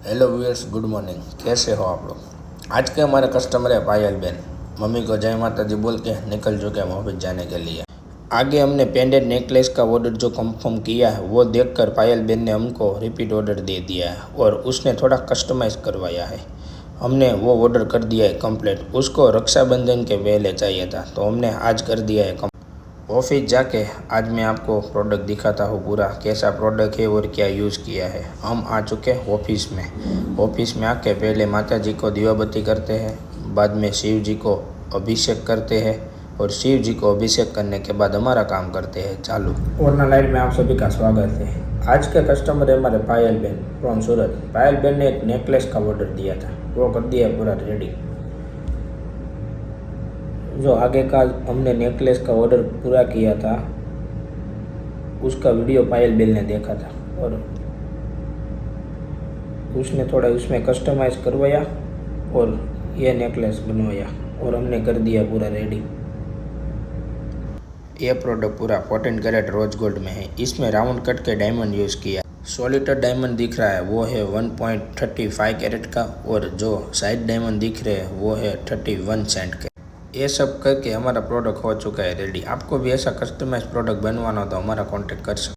Hello viewers, good morning. कैसे हो आप लोग। आज के हमारे कस्टमर है पायल बेन। मम्मी को जय माता दी बोल के निकल चुके हैं ऑफिस जाने के लिए। आगे हमने पेंडेंट नेकलेस का ऑर्डर जो कंफर्म किया है वो देखकर पायल बेन ने हमको रिपीट ऑर्डर दे दिया है और उसने थोड़ा कस्टमाइज करवाया है। हमने वो ऑर्डर कर दिया है कंप्लीट। उसको रक्षाबंधन के पहले चाहिए था तो हमने आज कर दिया है। ऑफिस जाके आज मैं आपको प्रोडक्ट दिखाता हूँ पूरा कैसा प्रोडक्ट है और क्या यूज़ किया है। हम आ चुके हैं ऑफिस में। ऑफिस में आके पहले माता जी को दीवाबत्ती करते हैं, बाद में शिव जी को अभिषेक करते हैं और शिव जी को अभिषेक करने के बाद हमारा काम करते हैं चालू। वरना लाइव में आप सभी का स्वागत है। आज के कस्टमर है हमारे पायल बेन फ्रॉम सूरत। पायल बेन ने एक नेकलेस का ऑर्डर दिया था, वो कर दिया पूरा रेडी। जो आगे का हमने नेकलेस का ऑर्डर पूरा किया था उसका वीडियो पायल बेन ने देखा था और उसने थोड़ा उसमें कस्टमाइज करवाया और ये नेकलेस बनवाया और हमने कर दिया पूरा रेडी। ये प्रोडक्ट पूरा 14 कैरेट रोज गोल्ड में है। इसमें राउंड कट के डायमंड यूज़ किया। सॉलिटर डायमंड दिख रहा है वो है 1.35 कैरेट का और जो साइड डायमंड दिख रहे हैं वो है 31 सेंट के। ये सब करके हमारा प्रोडक्ट हो चुका है रेडी। आपको भी ऐसा कस्टमाइज प्रोडक्ट बनवाना हो तो हमारा कांटेक्ट कर सकते हैं।